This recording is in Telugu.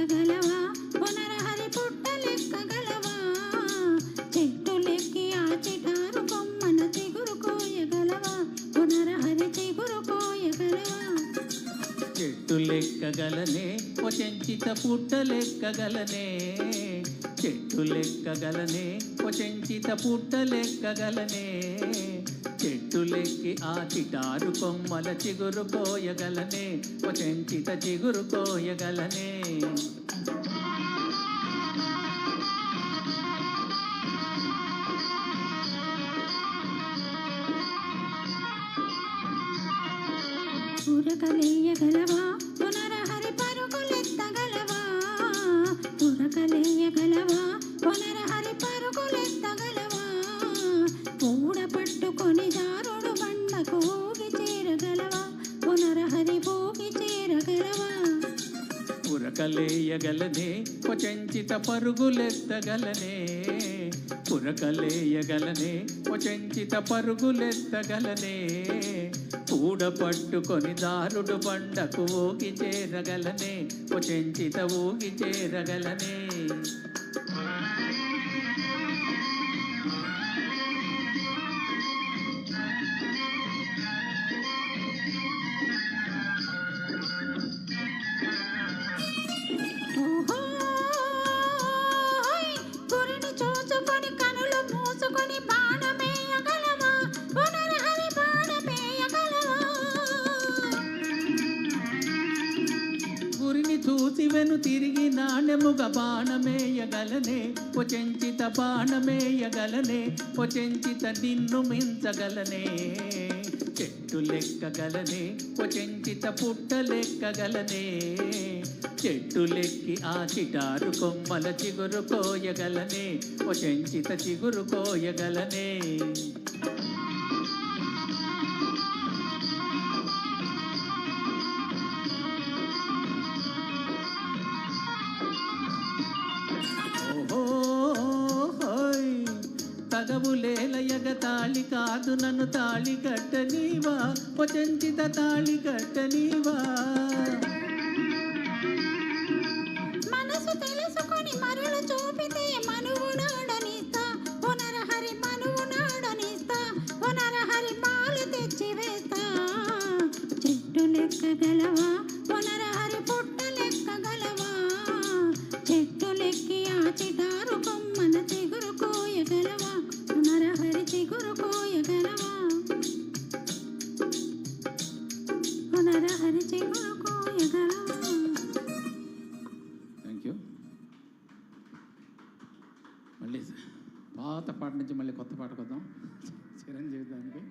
లెక్కగలవా పునరహరి పుట్ట లెక్కగలవా చెట్టులెక్కి ఆ చిటారు కొమ్మన చిగురు కోయగలవా పునరహరి చిగురు కోయగలవా చెట్టు లెక్కగలనే ఓ చెంచిత పుట్ట లెక్కగలనే చెట్టు లెక్కగలనే ఓ చెంచిత పుట్ట లెక్కగలనే చెట్టు లెక్కి ఆ చిటారు కొమ్మల చిగురు కోయగలనే ఓ చెంచిత చిగురు కోయగలనే ఉరకలేయగలవా పునరహరి పరుగులెత్తగలవా ఉరకలేయగలవా పునరహరి పరుగులెత్తగలవా పూడ పట్టుకొని జారుడు బండకు ఊగి చేరగలవా పునరహరి ఊగి చేరగలవా ఉరకలేయగలనే ఓ చెంచిత పరుగులెత్తగలనే ఉరకలేయగలనే ఓ చెంచిత పరుగులెత్తగలనే పూడ పట్టుకొని దారుడు బండకు ఊగి చేరగలనే ఓ చెంచిత ఊగి చేరగలనే గురిని చూసుకొని కనులు మూసుకొని బాణమేయగలవా పునరహరి బాణమేయగలవా గురిని చూసి వెను తిరిగి నాణెముగ బాణమేయగలనే ఓ చెంచిత బాణమేయగలనే ఓ చెంచిత నిన్ను మించగలనే చెట్టు లెక్కగలనే ఓ చెంచిత పుట్ట లెక్కగలనే చెట్టు లెక్కి ఆ చిటారు కొమ్మల చిగురు కోయగలనే ఓ చెంచిత చిగురు కోయగలనే తగవులేల ఎగతాళి కాదు నన్ను తాళి కట్టనీవా ఓ చెంచిత తాళి కట్టనీవా మనసు తెలుసుకొని మరులు చూపితే మనువు నాడనిస్తా పునరహరి మనువు నాడనిస్తా పునరహరి పాలు తెచ్చి వేస్తా చెట్టు లెక్కగలవా పునరహరి పుట్ట లెక్కగలవా చెట్టు లెక్కి ఆ చిటారు కొమ్మన చిగురు కోయగలవా పునరహరి చిగురు కోయగలవా పునరహరి చిగురు కోయగలవా. Thank you. మళ్ళీ పాత పాట నుంచి మళ్ళీ కొత్త పాటకు వద్దాం చిరంజీవి దానికి